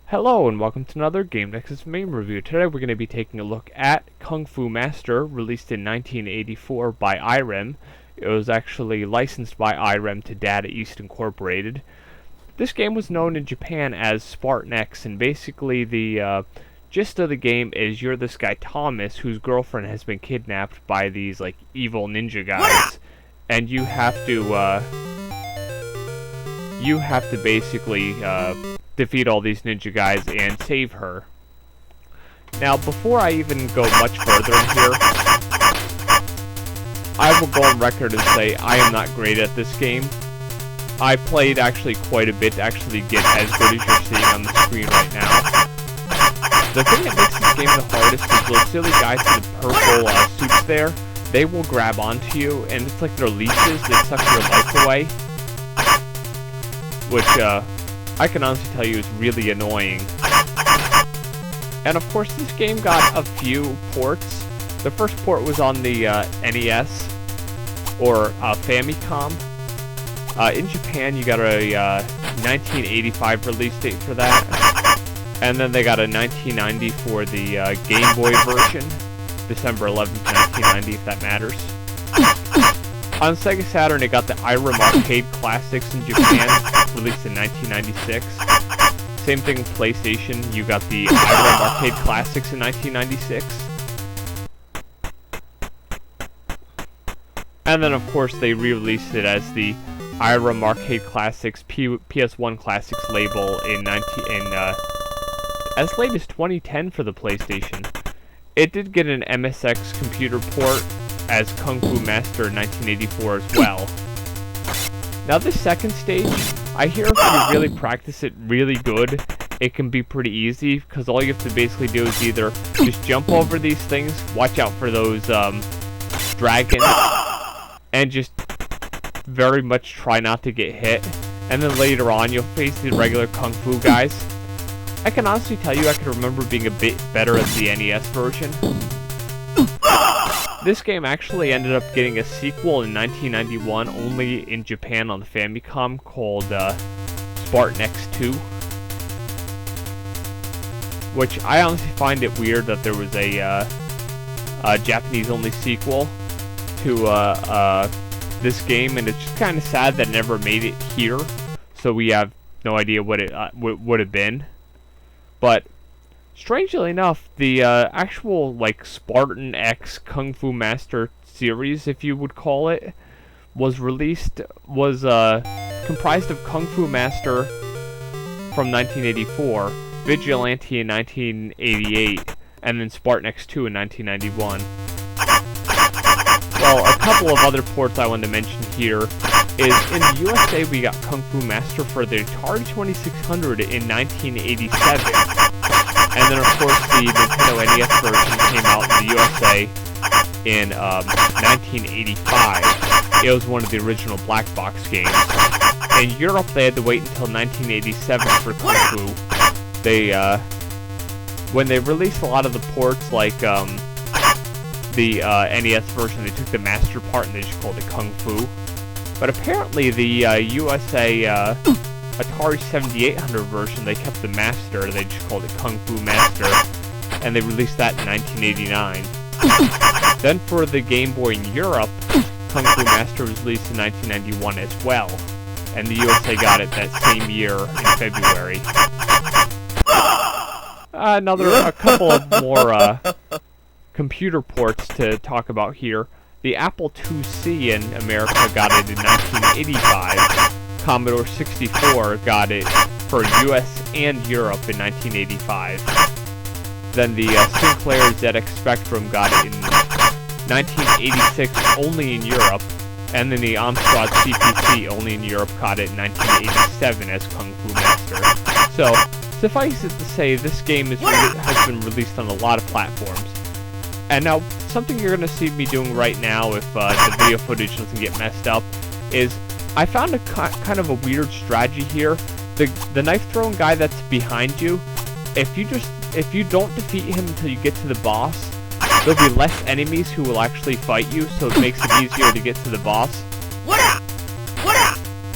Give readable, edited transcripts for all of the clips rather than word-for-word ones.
Hello and welcome to another Game Nexus Mame review. Today we're going to be taking a look at Kung Fu Master, released in 1984 by Irem. It was actually licensed by Irem to Data East Incorporated. This game was known in Japan as Spartan X, and basically the gist of the game is you're this guy Thomas whose girlfriend has been kidnapped by these like evil ninja guys, and you have to basically defeat all these ninja guys and save her. Now, before I even go much further in here, I will go on record and say I am not great at this game. I played actually quite a bit to actually get as good as you're seeing on the screen right now. The thing that makes this game the hardest is those silly guys in the purple suits there. They will grab onto you, and it's like they're leashes that suck your life away. Which, I can honestly tell you is really annoying. And of course this game got a few ports. The first port was on the NES, or Famicom. In Japan you got a 1985 release date for that. And then they got a 1990 for the Game Boy version. December 11th, 1990, if that matters. On Sega Saturn, it got the Irem Arcade Classics in Japan, released in 1996. Same thing with PlayStation, you got the Irem Arcade Classics in 1996. And then, of course, they re-released it as the Irem Arcade Classics PS1 Classics label as late as 2010 for the PlayStation. It did get an MSX computer port as Kung Fu Master in 1984 as well. Now this second stage, I hear if you really practice it really good, it can be pretty easy, because all you have to basically do is either just jump over these things, watch out for those dragons, and just very much try not to get hit, and then later on you'll face the regular Kung Fu guys. I can honestly tell you I can remember being a bit better at the NES version. This game actually ended up getting a sequel in 1991, only in Japan on the Famicom, called Spartan X2. Which I honestly find it weird that there was a Japanese-only sequel to this game, and it's just kind of sad that it never made it here, so we have no idea what it would have been. But strangely enough, the actual like Spartan X Kung Fu Master series, if you would call it, was comprised of Kung Fu Master from 1984, Vigilante in 1988, and then Spartan X2 in 1991. Well, a couple of other ports I wanted to mention here is in the USA we got Kung Fu Master for the Atari 2600 in 1987. And then, of course, the Nintendo NES version came out in the USA in 1985. It was one of the original black box games. In Europe, they had to wait until 1987 for Kung Fu. When they released a lot of the ports, like the NES version, they took the Master part and they just called it Kung Fu. But apparently, the USA Atari 7800 version, they kept the Master, they just called it Kung Fu Master, and they released that in 1989. Then for the Game Boy in Europe, Kung Fu Master was released in 1991 as well, and the USA got it that same year in February. A couple of more computer ports to talk about here. The Apple IIc in America got it in 1985. Commodore 64 got it for US and Europe in 1985. Then the Sinclair ZX Spectrum got it in 1986 only in Europe, and then the Amstrad CPC only in Europe got it in 1987 as Kung Fu Master. So, suffice it to say, this game has been released on a lot of platforms. And now, something you're going to see me doing right now if the video footage doesn't get messed up is I found a kind of a weird strategy here. The knife-throwing guy that's behind you, if you don't defeat him until you get to the boss, there'll be less enemies who will actually fight you, so it makes it easier to get to the boss.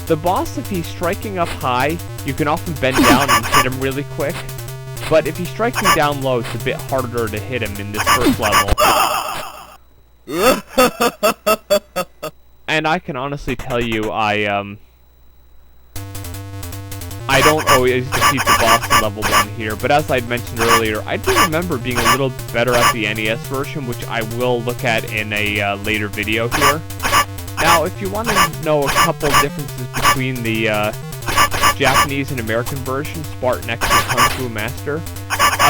The boss, if he's striking up high, you can often bend down and hit him really quick. But if he strikes me down low, it's a bit harder to hit him in this first level. And I can honestly tell you, I don't always defeat the boss in level 1 here, but as I'd mentioned earlier, I do remember being a little better at the NES version, which I will look at in a later video here. Now, if you want to know a couple differences between the Japanese and American version, Spartan X and Kung Fu Master,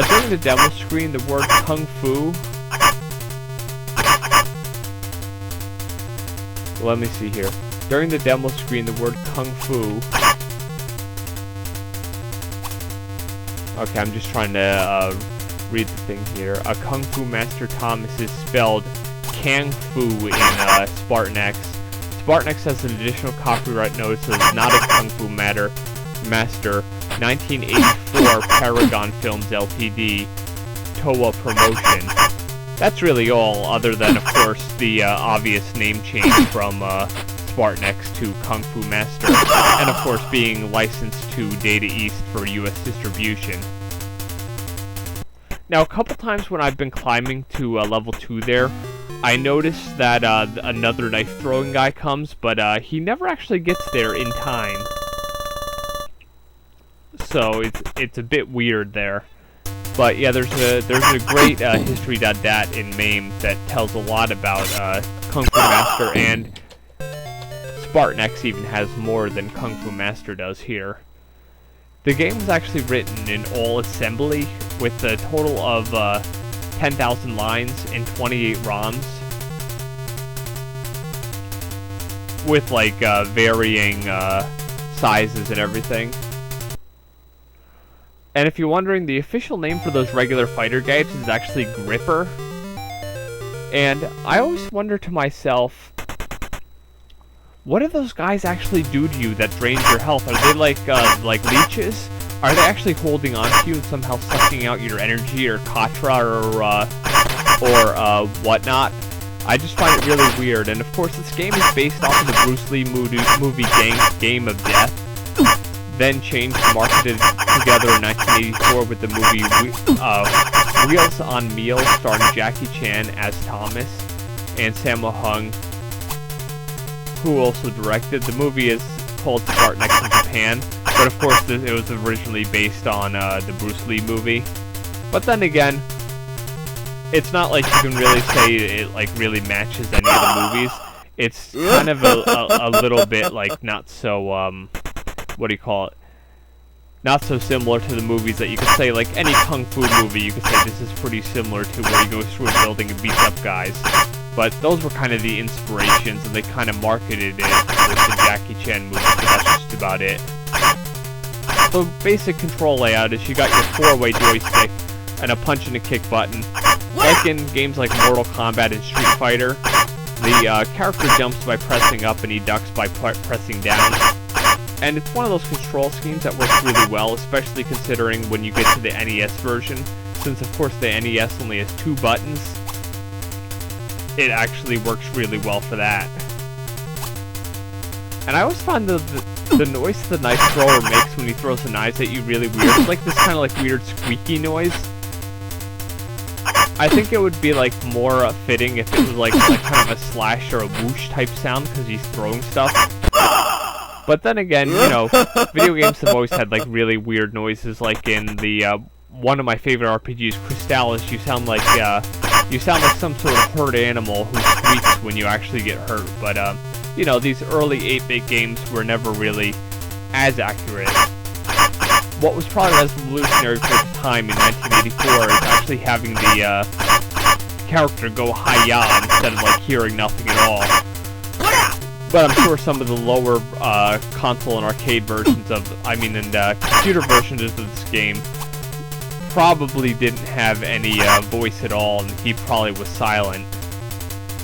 during the demo screen, the word Kung Fu... Let me see here. During the demo screen, the word Kung Fu... Okay, I'm just trying to read the thing here. Kung Fu Master Thomas is spelled Kang Fu in Spartan X. Spartan X has an additional copyright notice that is not a Kung Fu Master. 1984 Paragon Films Ltd. Toa Promotion. That's really all, other than, of course, the obvious name change from Spartan X to Kung Fu Master, and of course being licensed to Data East for US distribution. Now, a couple times when I've been climbing to level 2 there, I noticed that another knife-throwing guy comes, but he never actually gets there in time. So it's a bit weird there. But yeah, there's a great history.dat in Mame that tells a lot about Kung Fu Master, and Spartan X even has more than Kung Fu Master does here. The game was actually written in all assembly with a total of 10,000 lines and 28 ROMs, with like varying sizes and everything. And if you're wondering, the official name for those regular fighter guides is actually Gripper. And I always wonder to myself, what do those guys actually do to you that drains your health? Are they like leeches? Are they actually holding on to you and somehow sucking out your energy or katra or whatnot? I just find it really weird. And of course, this game is based off of the Bruce Lee movie Game of Death, then changed and marketed together in 1984 with the movie Wheels on Meals, starring Jackie Chan as Thomas and Sammo Hung, who also directed. The movie is called Spartan X in Japan, but of course it was originally based on the Bruce Lee movie. But then again, it's not like you can really say it like really matches any of the movies. It's kind of a little bit like not so what do you call it? Not so similar to the movies that you could say, like any kung fu movie, you could say this is pretty similar to where he goes through a building and beats up guys. But those were kind of the inspirations, and they kind of marketed it with the Jackie Chan movie, but that's just about it. So basic control layout is you got your 4-way joystick and a punch and a kick button. Like in games like Mortal Kombat and Street Fighter, the character jumps by pressing up and he ducks by pressing down. And it's one of those control schemes that works really well, especially considering when you get to the NES version, since of course the NES only has 2 buttons. It actually works really well for that. And I always find the noise the knife thrower makes when he throws the knives at you really weird. It's like this kind of like weird squeaky noise. I think it would be like more fitting if it was like kind of a slash or a whoosh type sound because he's throwing stuff. But then again, you know, video games have always had like really weird noises. Like in the one of my favorite RPGs, Crystalis, you sound like some sort of hurt animal who squeaks when you actually get hurt. But you know, these early 8-bit games were never really as accurate. What was probably revolutionary for the time in 1984 is actually having the character go hi-ya instead of like hearing nothing at all. But I'm sure some of the lower console and arcade versions of, computer versions of this game probably didn't have any voice at all, and he probably was silent.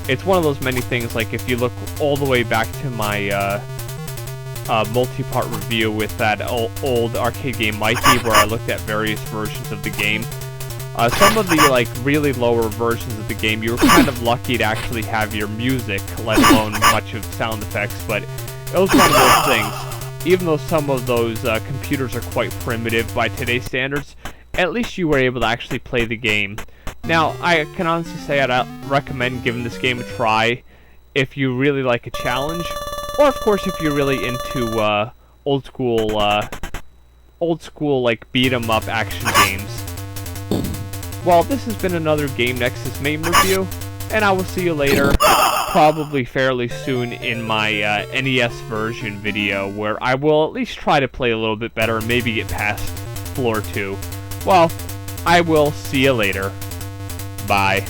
It's one of those many things, like if you look all the way back to my multi-part review with that old arcade game Mikey, where I looked at various versions of the game. Some of the like really lower versions of the game, you were kind of lucky to actually have your music, let alone much of sound effects, but it was one of those things. Even though some of those computers are quite primitive by today's standards, at least you were able to actually play the game. Now, I can honestly say I'd recommend giving this game a try if you really like a challenge, or of course if you're really into old school like beat 'em up action games. Well, this has been another Game Nexus Mame review, and I will see you later, probably fairly soon in my NES version video, where I will at least try to play a little bit better and maybe get past floor 2. Well, I will see you later. Bye.